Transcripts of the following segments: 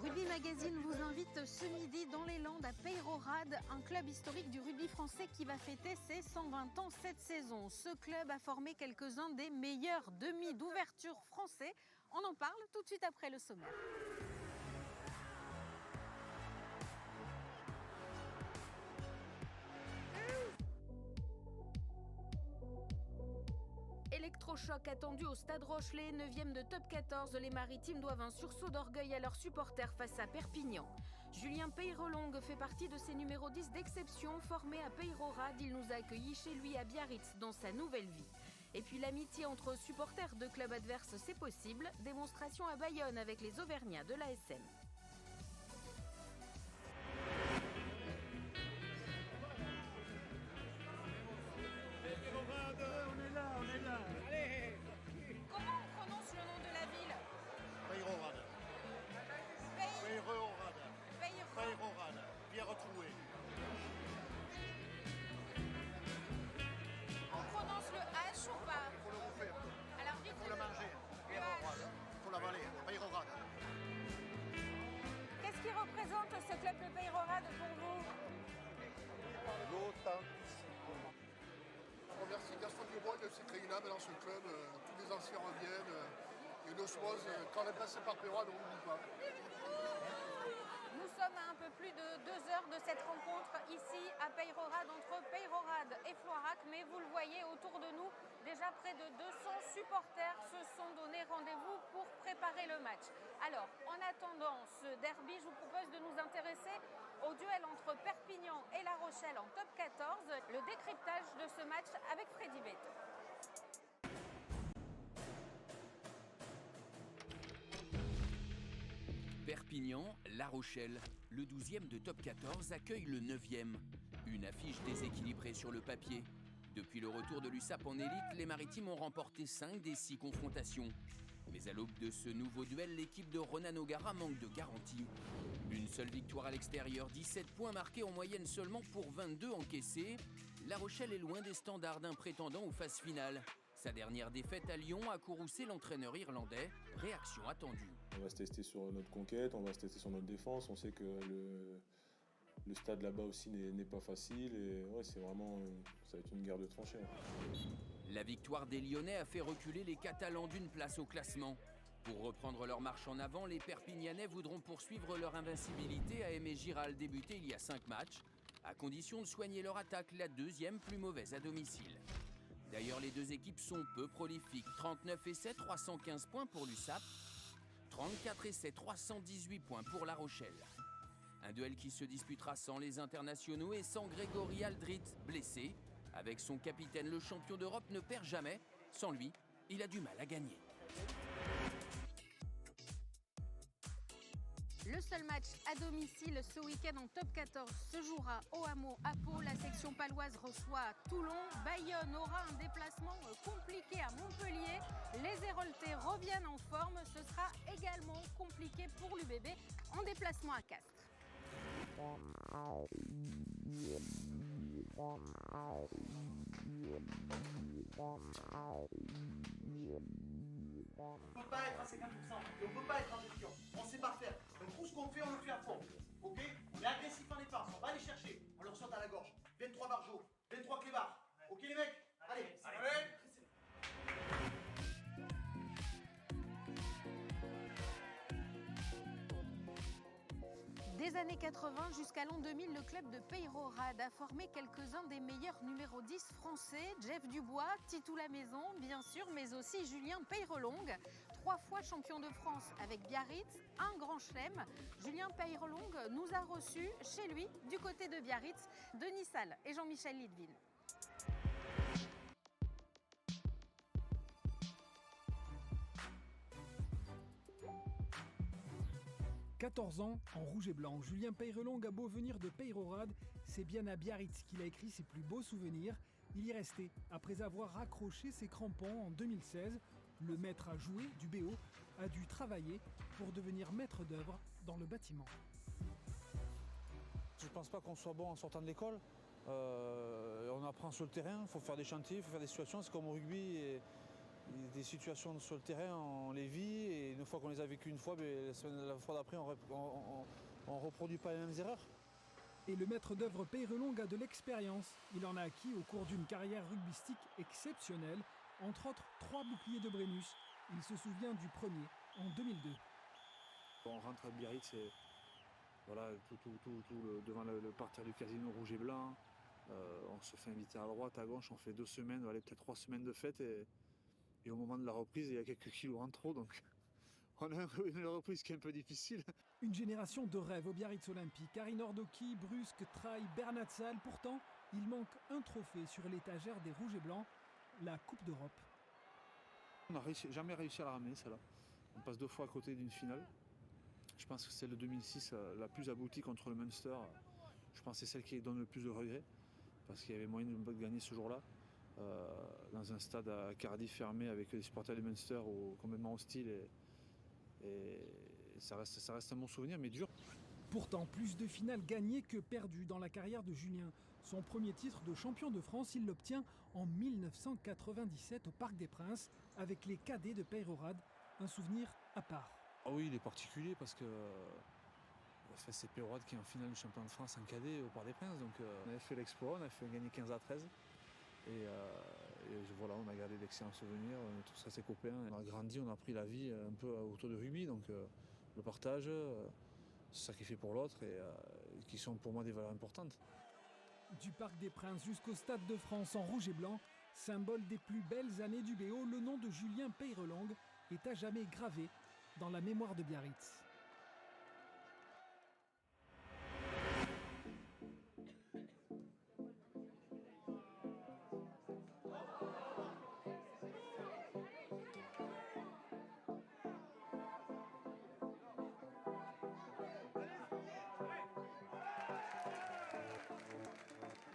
Rugby Magazine vous invite ce midi dans les Landes à Peyrehorade, un club historique du rugby français qui va fêter ses 120 ans cette saison. Ce club a formé quelques-uns des meilleurs demi d'ouverture français. On en parle tout de suite après le sommaire. Électrochoc attendu au Stade Rochelet, 9e de top 14. Les Maritimes doivent un sursaut d'orgueil à leurs supporters face à Perpignan. Julien Peyrelongue fait partie de ces numéros 10 d'exception. Formé à Peyrehorade, il nous a accueillis chez lui à Biarritz dans sa nouvelle vie. Et puis l'amitié entre supporters de clubs adverses, c'est possible. Démonstration à Bayonne avec les Auvergnats de l'ASM. On est là. Allez. Comment on prononce le nom de la ville? Peyrehorade. Peyrehorade. Bien retrouvé. On prononce le H ou pas? Il faut le refaire. Alors dites-le. Il faut le manger. Peyrehorade. Il faut l'avaler. Peyrehorade. Qu'est-ce qui représente ce club de Peyrehorade pour vous? L'authenticité. On remercie Gaston Dubois de s'être créé là dans ce club. Tous les anciens reviennent. Et l'osmose, quand on est passé par Peyrehorade, on n'oublie pas. Nous sommes à un peu plus de 2 heures de cette rencontre ici à Peyrehorade, entre Peyrehorade et Floirac. Mais vous le voyez autour de nous, déjà près de 200 supporters se sont donné rendez-vous pour préparer le match. Alors, en attendant ce derby, je vous propose de nous intéresser au duel entre Perpignan et La Rochelle en top 14. Le décryptage de ce match avec Freddy Beto. Perpignan, La Rochelle, le 12e de top 14 accueille le 9e. Une affiche déséquilibrée sur le papier. Depuis le retour de l'USAP en élite, les Maritimes ont remporté 5 des 6 confrontations. Mais à l'aube de ce nouveau duel, l'équipe de Ronan O'Gara manque de garantie. Une seule victoire à l'extérieur, 17 points marqués en moyenne seulement pour 22 encaissés. La Rochelle est loin des standards d'un prétendant aux phases finales. Sa dernière défaite à Lyon a courroucé l'entraîneur irlandais. Réaction attendue. On va se tester sur notre conquête, on va se tester sur notre défense. On sait que le stade là-bas aussi n'est pas facile. Et ouais, ça va être une guerre de tranchées. La victoire des Lyonnais a fait reculer les Catalans d'une place au classement. Pour reprendre leur marche en avant, les Perpignanais voudront poursuivre leur invincibilité à Aimé Giral débuté il y a 5 matchs, à condition de soigner leur attaque, la deuxième plus mauvaise à domicile. D'ailleurs, les deux équipes sont peu prolifiques. 39 essais, 315 points pour l'USAP. 34 essais, 318 points pour La Rochelle. Un duel qui se disputera sans les internationaux et sans Grégory Aldrit, blessé. Avec son capitaine, le champion d'Europe ne perd jamais. Sans lui, il a du mal à gagner. Le seul match à domicile ce week-end en top 14 se jouera au Hameau à Pau. La section paloise reçoit Toulon. Bayonne aura un déplacement compliqué à Montpellier. Les Héroltais reviennent en forme. Ce sera également compliqué pour l'UBB en déplacement à Castres. On ne peut pas être à 50%, et on ne peut pas être en gestion. On ne sait pas faire. Donc tout ce qu'on fait, on le fait à fond. Ok? On est agressif en défense, on va les chercher. On leur saute à la gorge. 23 barjots, 23 clébards. Ok les mecs? Allez. Des années 80 jusqu'à l'an 2000, le club de Peyrehorade a formé quelques-uns des meilleurs numéros 10 français. Jeff Dubois, Titou Lamaison, bien sûr, mais aussi Julien Peyrelongue. 3 fois champion de France avec Biarritz, un grand chelem. Julien Peyrelongue nous a reçus chez lui, du côté de Biarritz, Denis Salle et Jean-Michel Lidville. 14 ans, en rouge et blanc, Julien Peyrelongue a beau venir de Peyrehorade, c'est bien à Biarritz qu'il a écrit ses plus beaux souvenirs. Il y est resté après avoir raccroché ses crampons en 2016. Le maître à jouer du BO a dû travailler pour devenir maître d'œuvre dans le bâtiment. Je ne pense pas qu'on soit bon en sortant de l'école. On apprend sur le terrain, il faut faire des chantiers, il faut faire des situations, c'est comme au rugby. Des situations sur le terrain, on les vit et une fois qu'on les a vécues une fois, la fois d'après, on ne reproduit pas les mêmes erreurs. Et le maître d'œuvre Peyrelongue a de l'expérience. Il en a acquis au cours d'une carrière rugbystique exceptionnelle, entre autres 3 boucliers de Brennus. Il se souvient du premier, en 2002. On rentre à Biarritz et voilà, devant le parterre du casino rouge et blanc. On se fait inviter à droite, à gauche, on fait 2 semaines, peut-être 3 semaines de fête. Et au moment de la reprise, il y a quelques kilos en trop, donc on a une reprise qui est un peu difficile. Une génération de rêves au Biarritz Olympique. Harry Nordoki, Brusque, Trailles, Bernatsal. Pourtant, il manque un trophée sur l'étagère des Rouges et Blancs, la Coupe d'Europe. On n'a jamais réussi à la ramener, celle-là. On passe 2 fois à côté d'une finale. Je pense que c'est le 2006, la plus aboutie contre le Munster. Je pense que c'est celle qui donne le plus de regrets, parce qu'il y avait moyen de gagner ce jour-là. Dans un stade à Cardiff fermé avec des supporters du Munster complètement hostiles et ça reste un bon souvenir mais dur. Pourtant, plus de finales gagnées que perdues dans la carrière de Julien. Son premier titre de champion de France, il l'obtient en 1997 au Parc des Princes avec les cadets de Peyrehorade, un souvenir à part. Ah oui, il est particulier parce que c'est Peyrehorade qui est en finale du championnat de France en cadet au Parc des Princes, donc on avait fait l'exploit, on a fait gagner 15-13. Et voilà, on a gardé d'excellents souvenirs, on est tous assez copains. On a grandi, on a appris la vie un peu autour du rugby, donc le partage, se sacrifier pour l'autre, et qui sont pour moi des valeurs importantes. Du Parc des Princes jusqu'au Stade de France en rouge et blanc, symbole des plus belles années du BO, le nom de Julien Peyrelongue est à jamais gravé dans la mémoire de Biarritz.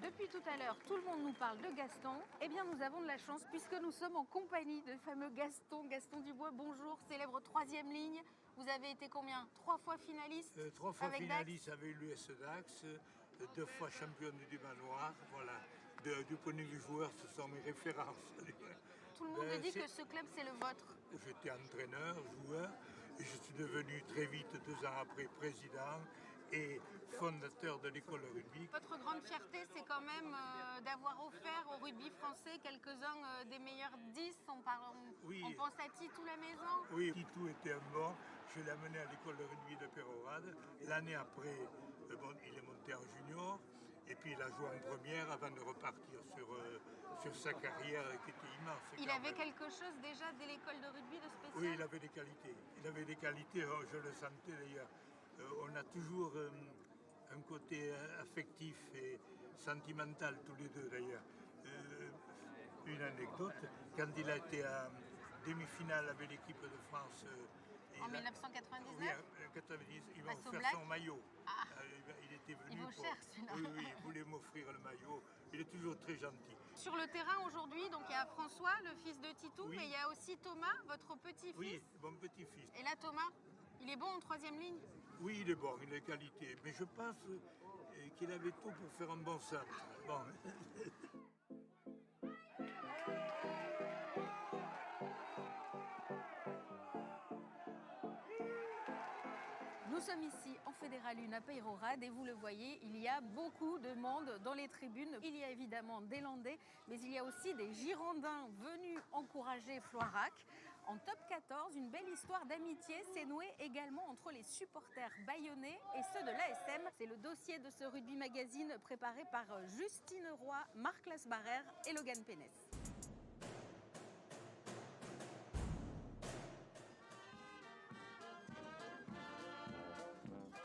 Depuis tout à l'heure, tout le monde nous parle de Gaston. Eh bien, nous avons de la chance puisque nous sommes en compagnie de fameux Gaston. Gaston Dubois, bonjour, célèbre 3e ligne. Vous avez été combien? 3 fois finaliste 3 fois avec finaliste Dax. avec l'US Dax, 2 fois championne du manoir. Voilà. Du point de vue joueur, ce sont mes références. Tout le monde me dit que ce club, c'est le vôtre. J'étais entraîneur, joueur, et je suis devenu très vite, 2 ans après, président et fondateur de l'école de rugby. Votre grande fierté, c'est quand même d'avoir offert au rugby français quelques-uns des meilleurs 10. On pense à Titou la maison. Oui, Titou était un bon. Je l'ai amené à l'école de rugby de Peyrehorade. L'année après, il est monté en junior. Et puis il a joué en première avant de repartir sur sa carrière qui était immense. Il avait quelque chose déjà dès l'école de rugby de spécial? Oui, il avait des qualités. Il avait des qualités, je le sentais d'ailleurs. On a toujours un côté affectif et sentimental tous les deux d'ailleurs. Une anecdote, quand il a été à demi-finale avec l'équipe de France... En 1999? Oui, en 1990, il m'a offert son maillot. Ah. Il était venu Il vaut cher celui-là. Oui, il voulait m'offrir le maillot. Il est toujours très gentil. Sur le terrain aujourd'hui, donc il y a François, le fils de Titou, Oui. mais il y a aussi Thomas, votre petit-fils. Oui, mon petit-fils. Et là, Thomas, il est bon en 3e ligne? Oui, il est bon, il a qualité. Mais je pense qu'il avait tout pour faire un bon centre. Bon. Nous sommes ici en Fédéral 1 à Peyrehorade et vous le voyez, il y a beaucoup de monde dans les tribunes. Il y a évidemment des Landais, mais il y a aussi des Girondins venus encourager Floirac. En top 14, une belle histoire d'amitié s'est nouée également entre les supporters bayonnais et ceux de l'ASM. C'est le dossier de ce Rugby Magazine préparé par Justine Roy, Marc Lasbarère et Logan Pénès.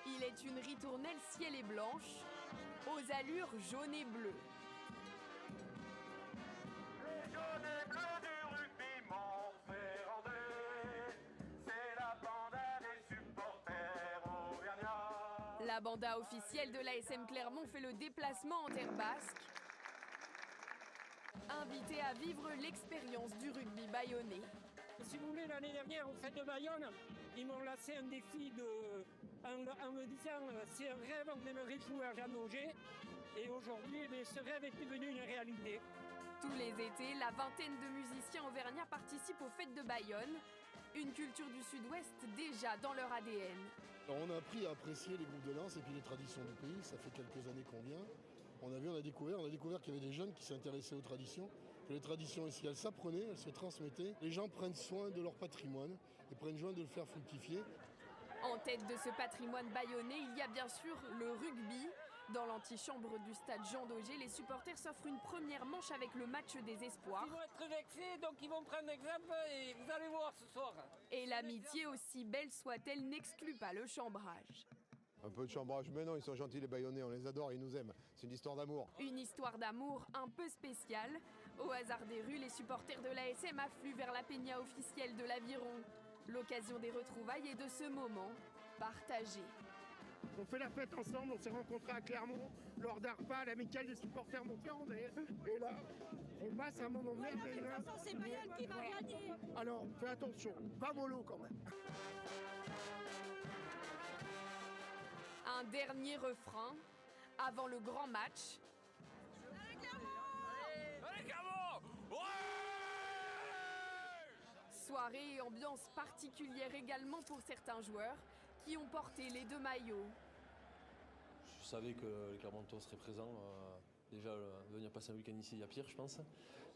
Il est une ritournelle ciel et blanche, aux allures jaunes et bleues. Les jaunes et bleus du rugby montferrandais, c'est la banda des supporters auvergnats. La banda officielle de l'ASM Clermont fait le déplacement en terre basque. Invité à vivre l'expérience du rugby bayonnais. Si vous voulez, l'année dernière, au Fête de Bayonne, ils m'ont lancé un défi en me disant c'est un rêve, on aimerait jouer à Jean Auger. Et aujourd'hui, ce rêve est devenu une réalité. Tous les étés, la vingtaine de musiciens auvergnats participent aux fêtes de Bayonne. Une culture du Sud-Ouest déjà dans leur ADN. Alors on a appris à apprécier les groupes de danse et puis les traditions du pays. Ça fait quelques années qu'on vient. On a découvert qu'il y avait des jeunes qui s'intéressaient aux traditions. Que les traditions ici, elles s'apprenaient, elles se transmettaient. Les gens prennent soin de leur patrimoine et prennent soin de le faire fructifier. En tête de ce patrimoine bayonnais, il y a bien sûr le rugby. Dans l'antichambre du stade Jean Daugé, les supporters s'offrent une première manche avec le match des espoirs. Ils vont être vexés, donc ils vont prendre exemple et vous allez voir ce soir. Et l'amitié, aussi belle soit-elle, n'exclut pas le chambrage. Un peu de chambrage, mais non, ils sont gentils les Bayonnais, on les adore, ils nous aiment. C'est une histoire d'amour. Une histoire d'amour un peu spéciale. Au hasard des rues, les supporters de l'ASM affluent vers la peña officielle de l'Aviron. L'occasion des retrouvailles et de ce moment partagé. On fait la fête ensemble, on s'est rencontrés à Clermont lors d'un repas à l'amicale des supporters montréalais. Et là, on passe un moment merveilleux. De toute façon, c'est Bayonne qui va gagner. Alors, fais attention, pas mollo quand même. Un dernier refrain avant le grand match. Allez, Clermont! Allez, Clermont! Soirée et ambiance particulière également pour certains joueurs qui ont porté les deux maillots. Je savais que les Clermontois seraient présents. Déjà, venir passer un week-end ici, il y a pire, je pense.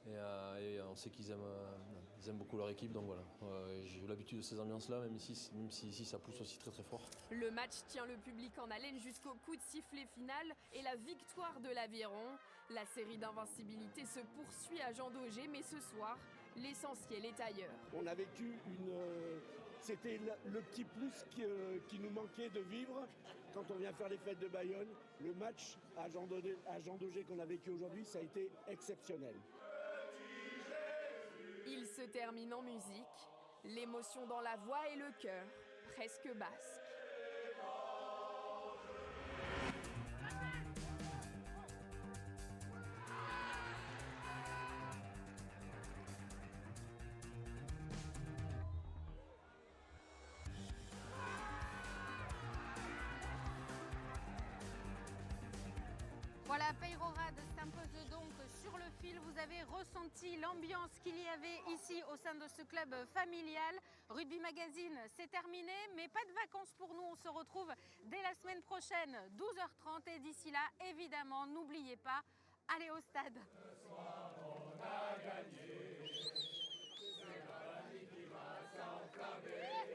Et on sait qu'ils aiment beaucoup leur équipe, donc voilà. J'ai eu l'habitude de ces ambiances-là, même si ici ça pousse aussi très très fort. Le match tient le public en haleine jusqu'au coup de sifflet final et la victoire de l'Aviron. La série d'invincibilité se poursuit à Jean Daugé, mais ce soir, l'essentiel est ailleurs. On a vécu c'était le petit plus qui nous manquait de vivre quand on vient faire les fêtes de Bayonne. Le match à Jean Daugé qu'on a vécu aujourd'hui, ça a été exceptionnel. Il se termine en musique, l'émotion dans la voix et le cœur, presque basque. Voilà, Peyrorade s'impose donc sur le fil. Vous avez ressenti l'ambiance qu'il y avait ici au sein de ce club familial. Rugby Magazine, c'est terminé, mais pas de vacances pour nous. On se retrouve dès la semaine prochaine, 12h30. Et d'ici là, évidemment, n'oubliez pas, allez au stade. Ce soir, on a gagné. C'est Gavani qui va s'enflammer.